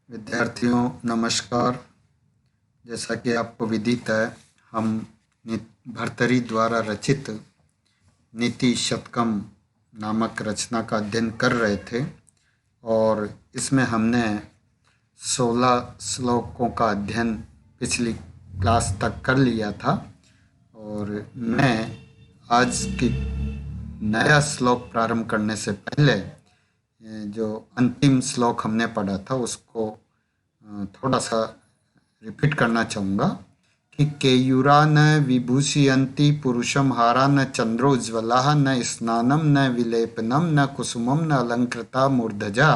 विद्यार्थियों नमस्कार। जैसा कि आपको विदित है, हम भर्तृहरि द्वारा रचित नीति शतकम नामक रचना का अध्ययन कर रहे थे और इसमें हमने 16 श्लोकों का अध्ययन पिछली क्लास तक कर लिया था और मैं आज की नया श्लोक प्रारंभ करने से पहले जो अंतिम श्लोक हमने पढ़ा था उसको थोड़ा सा रिपीट करना चाहूँगा कि केयूरा न विभूषयन्ति पुरुषम हारा न चंद्रोज्ज्वला न स्नानम न विलेपनम न कुसुमम न अलंकृता मूर्धजा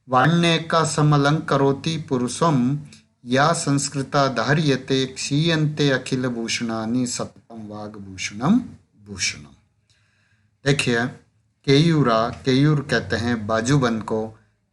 वाण्येका समलंकरोति पुरुषम या संस्कृता धार्यते क्षीयन्ते अखिल भूषणानि सततम वाग्भूषणम भूषणम। देखिए, केयूर कहते हैं बाजूबंद को,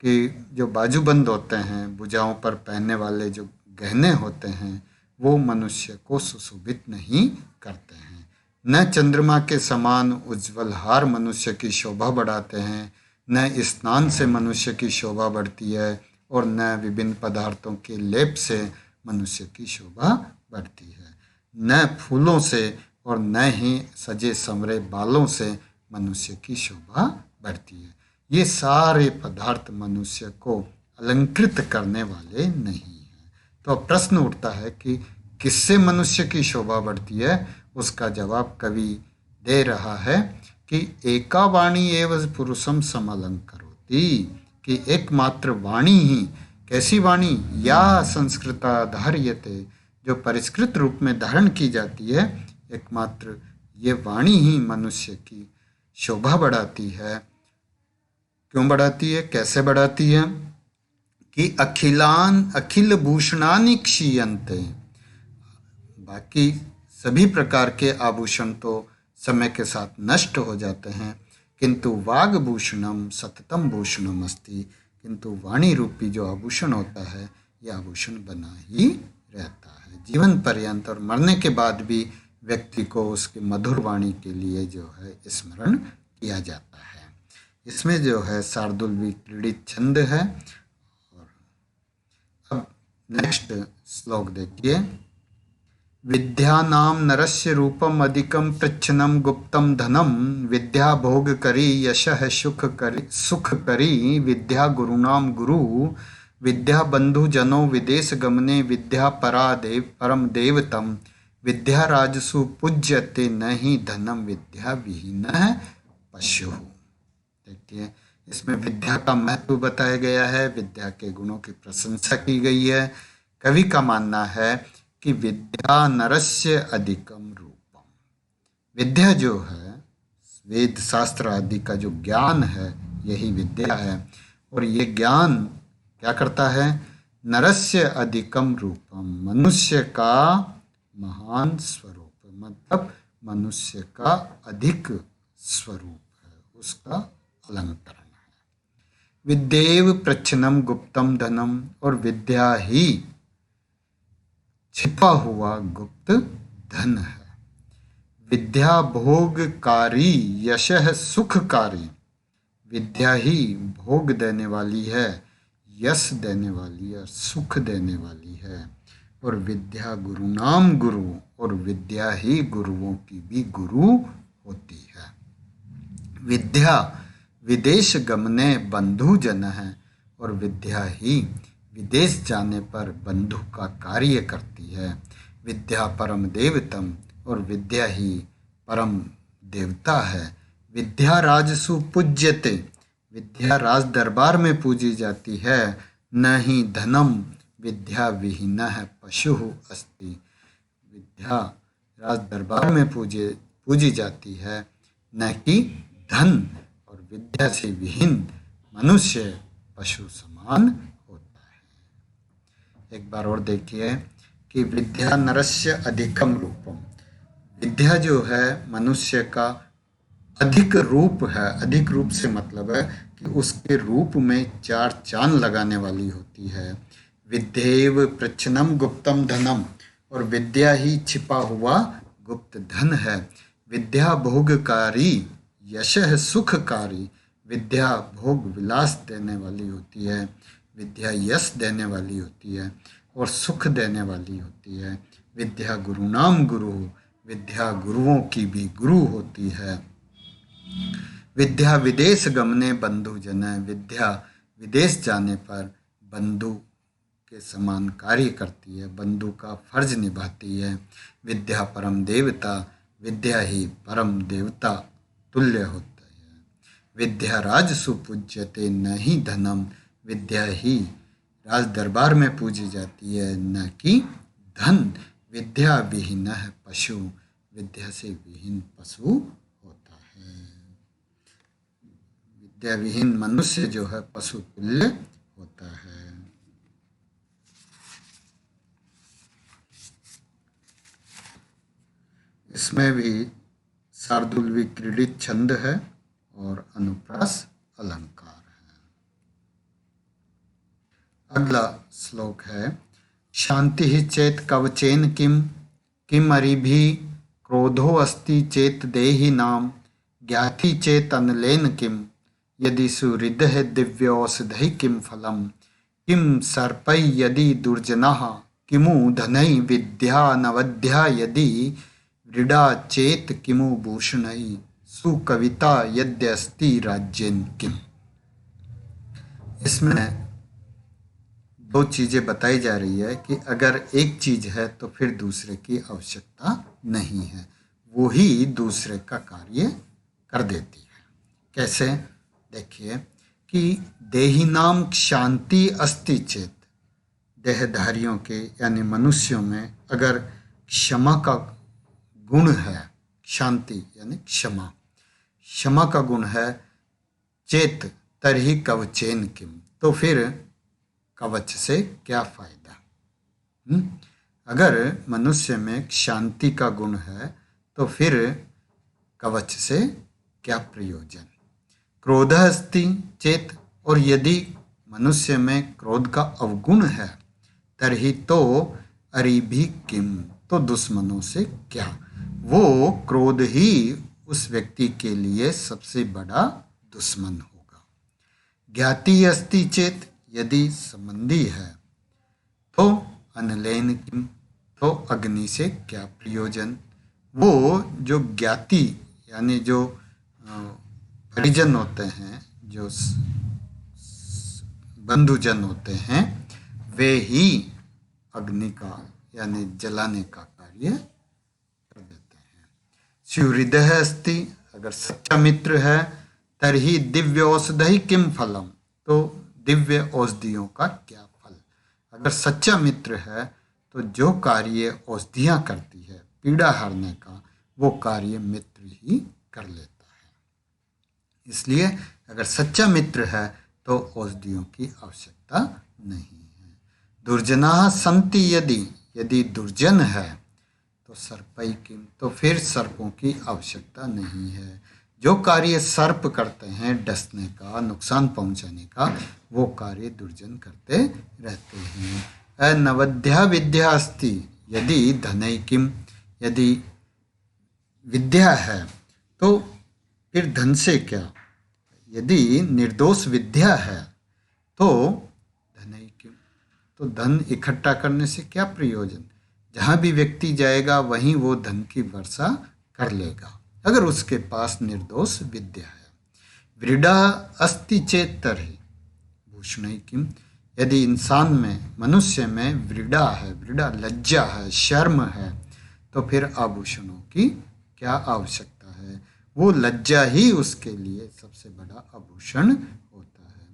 कि जो बाजूबंद होते हैं, भुजाओं पर पहनने वाले जो गहने होते हैं, वो मनुष्य को सुशोभित नहीं करते हैं। न चंद्रमा के समान उज्ज्वल हार मनुष्य की शोभा बढ़ाते हैं, न स्नान से मनुष्य की शोभा बढ़ती है और न विभिन्न पदार्थों के लेप से मनुष्य की शोभा बढ़ती है। न फूलों से और न ही सजे संवरे बालों से मनुष्य की शोभा बढ़ती है। ये सारे पदार्थ मनुष्य को अलंकृत करने वाले नहीं हैं। तो अब प्रश्न उठता है कि किससे मनुष्य की शोभा बढ़ती है। उसका जवाब कवि दे रहा है कि एका वाणी एवं पुरुषम समलंकरोति, कि एकमात्र वाणी ही, कैसी वाणी, या संस्कृता धार्यते, जो परिष्कृत रूप में धारण की जाती है, एकमात्र ये वाणी ही मनुष्य की शोभा बढ़ाती है। क्यों बढ़ाती है, कैसे बढ़ाती है? कि अखिल भूषणानि क्षीयन्ते, बाकी सभी प्रकार के आभूषण तो समय के साथ नष्ट हो जाते हैं, किंतु वाग्भूषणम सततम भूषणम अस्ति, किंतु वाणी रूपी जो आभूषण होता है, यह आभूषण बना ही रहता है जीवन पर्यंत, और मरने के बाद भी व्यक्ति को उसकी मधुर वाणी के लिए जो है स्मरण किया जाता है। इसमें जो है शार्दूल विक्रीडित छंद है। और अब नेक्स्ट श्लोक देखिए। विद्यानाम नरस्य रूपम अधिकम प्रच्छन्नम गुप्तम धनम, विद्या भोग करी यशः सुख करी, विद्या गुरुनाम गुरु, विद्या बंधु जनो विदेश गमने, विद्या परम देवतम, विद्या राजसु पूज्यते न ही धनम विद्या विहीन पशु। देखिए, इसमें विद्या का महत्व बताया गया है, विद्या के गुणों की प्रशंसा की गई है। कवि का मानना है कि विद्या नरस्य अधिकम रूपम, विद्या जो है, वेद शास्त्र आदि का जो ज्ञान है, यही विद्या है। और ये ज्ञान क्या करता है? नरस्य अधिकम रूपम, मनुष्य का महान स्वरूप, मतलब मनुष्य का अधिक स्वरूप है, उसका अलंकरण है। विद्येव प्रच्छन्नम गुप्तम धनम, और विद्या ही छिपा हुआ गुप्त धन है। विद्या भोगकारी यशः सुखकारी, विद्या ही भोग देने वाली है, यश देने वाली है, सुख देने वाली है। और विद्या गुरुनाम गुरु, और विद्या ही गुरुओं की भी गुरु होती है। विद्या विदेश गमने बंधु जन है, और विद्या ही विदेश जाने पर बंधु का कार्य करती है। विद्या परम देवतम, और विद्या ही परम देवता है। विद्या राजसु पूज्यते, विद्या राज दरबार में पूजी जाती है। न ही धनम विद्या विहीन पशु अस्ति, विद्या राज दरबार में पूजी जाती है, न कि धन, और विद्या से विहीन मनुष्य पशु समान होता है। एक बार और देखिए कि विद्या नरस्य अधिकम रूपम, विद्या जो है मनुष्य का अधिक रूप है। अधिक रूप से मतलब है कि उसके रूप में 4 चांद लगाने वाली होती है। विद्येव प्रच्छन्नम गुप्तम धनम, और विद्या ही छिपा हुआ गुप्त धन है। विद्या भोगकारी यशः सुखकारी, विद्या भोग विलास देने वाली होती है। विद्या यश देने वाली होती है और सुख देने वाली होती है। विद्या गुरुनाम गुरु, विद्या गुरुओं की भी गुरु होती है। विद्या विदेश गमने बंधु जन, विद्या विदेश जाने पर बंधु के समान कार्य करती है, बंधु का फर्ज निभाती है। विद्या परम देवता, विद्या ही परम देवता तुल्य होता है। विद्या राज सुपूज्यते न ही धनम, विद्या ही राज दरबार में पूजी जाती है, न कि धन। विद्या विहीन पशु, विद्या से विहीन पशु होता है। विद्या विहीन मनुष्य जो है पशु तुल्य होता है। इसमें भी शार्दूल विक्रीडित छंद है और अनुप्रास अलंकार है। अगला श्लोक है, शांति ही चेत कवचेन किम, किम अरिभि क्रोधो अस्ति चेत देहि नाम, ज्ञाति चेत अनलेन किम, यदि सुहृदः दिव्यौषधि किम फलम, किम सर्पै यदि दुर्जनः, किमु धनै विद्या नवद्या यदि व्रीडा चेत किमु भूषणै, सुकविता यद्यस्ति राज्येन किम। इसमें दो चीज़ें बताई जा रही है कि अगर एक चीज़ है तो फिर दूसरे की आवश्यकता नहीं है, वो ही दूसरे का कार्य कर देती है। कैसे? देखिए कि देही नाम शांति अस्ति चेत, देहधारियों के यानी मनुष्यों में अगर क्षमा का गुण है, शांति यानी क्षमा, क्षमा का गुण है, चेत तरही कवचेन किम, तो फिर कवच से क्या फायदा। अगर मनुष्य में शांति का गुण है तो फिर कवच से क्या प्रयोजन। क्रोध अस्ति चेत, और यदि मनुष्य में क्रोध का अवगुण है, तरही तो अरिभि किम, तो दुश्मनों से क्या। वो क्रोध ही उस व्यक्ति के लिए सबसे बड़ा दुश्मन होगा। ज्ञाति अस्ति चेत, यदि संबंधी है तो अनलेन किम, तो अग्नि से क्या प्रयोजन। वो जो ज्ञाति यानी जो परिजन होते हैं, जो बंधुजन होते हैं, वे ही अग्नि का यानी जलाने का कार्य कर देते हैं। सुहृदः अस्ति, अगर सच्चा मित्र है, तरही दिव्य औषधि किम फलम, तो दिव्य औषधियों का क्या फल। अगर सच्चा मित्र है तो जो कार्य औषधियाँ करती है पीड़ा हारने का, वो कार्य मित्र ही कर लेता है। इसलिए अगर सच्चा मित्र है तो औषधियों की आवश्यकता नहीं है। दुर्जनाः सन्ति यदि, यदि दुर्जन है तो सर्पै किम, तो फिर सर्पों की आवश्यकता नहीं है। जो कार्य सर्प करते हैं डसने का, नुकसान पहुंचाने का, वो कार्य दुर्जन करते रहते हैं। अनवद्या विद्या अस्ति, यदि धनै किम, यदि विद्या है तो फिर धन से क्या। यदि निर्दोष विद्या है तो धनै किम, तो धन इकट्ठा करने से क्या प्रयोजन। जहाँ भी व्यक्ति जाएगा वहीं वो धन की वर्षा कर लेगा अगर उसके पास निर्दोष विद्या है। व्रीडा अस्ति चेत तरहि भूषणै किम, यदि इंसान में, मनुष्य में व्रीडा है, व्रीडा लज्जा है, शर्म है, तो फिर आभूषणों की क्या आवश्यकता है। वो लज्जा ही उसके लिए सबसे बड़ा आभूषण होता है।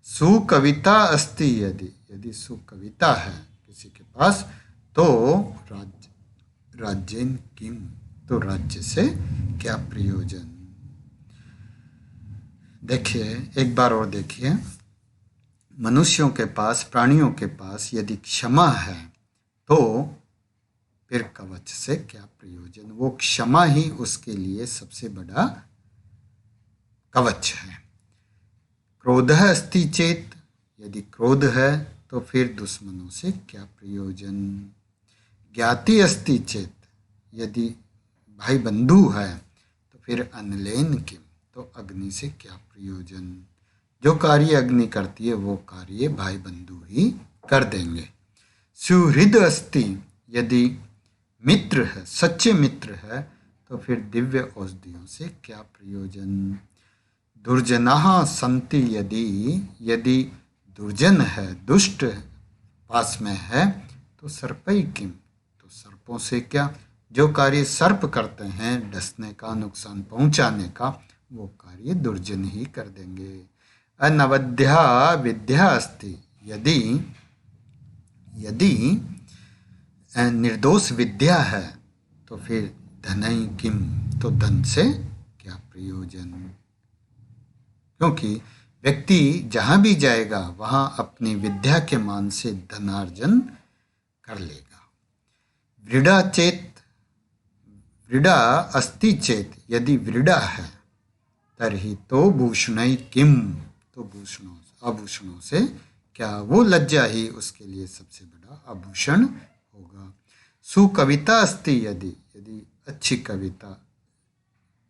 सुकविता अस्ति यदि, यदि सुकविता है किसी के पास, तो राज्येन किम, तो राज्य से क्या प्रयोजन। देखिए एक बार और देखिए, मनुष्यों के पास, प्राणियों के पास यदि क्षमा है तो फिर कवच से क्या प्रयोजन। वो क्षमा ही उसके लिए सबसे बड़ा कवच है। क्रोधः अस्ति चेत, यदि क्रोध है तो फिर दुश्मनों से क्या प्रयोजन। ज्ञाति अस्ति चेत, यदि भाई बंधु है तो फिर अनलेन किम, तो अग्नि से क्या प्रयोजन। जो कार्य अग्नि करती है वो कार्य भाई बंधु ही कर देंगे। सुहृद अस्ति, यदि मित्र है, सच्चे मित्र है, तो फिर दिव्य औषधियों से क्या प्रयोजन। दुर्जनाः सन्ति, यदि दुर्जन है, दुष्ट पास में है, तो सर्पै किम, तो सर्पों से क्या। जो कार्य सर्प करते हैं, डसने का, नुकसान पहुंचाने का, वो कार्य दुर्जन ही कर देंगे। अनवद्या विद्या अस्ति, यदि निर्दोष विद्या है, तो फिर धनै किम, तो धन से क्या प्रयोजन। क्योंकि व्यक्ति जहां भी जाएगा वहां अपनी विद्या के मान से धनार्जन कर लेगा। व्रीड़ा अस्ति चेत, यदि व्रीड़ा है, तरहि तो भूषणै किम, तो आभूषणों से क्या, वो लज्जा ही उसके लिए सबसे बड़ा आभूषण होगा। सुकविता अस्ति, यदि अच्छी कविता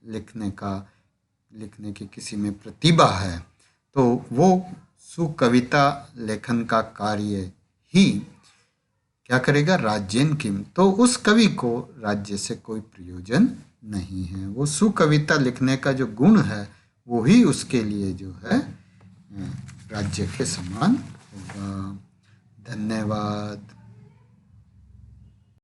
लिखने की किसी में प्रतिभा है, तो वो सुकविता लेखन का कार्य ही क्या करेगा, राज्येन किम, तो उस कवि को राज्य से कोई प्रयोजन नहीं है। वो सुकविता लिखने का जो गुण है वो ही उसके लिए जो है राज्य के समान होगा। धन्यवाद।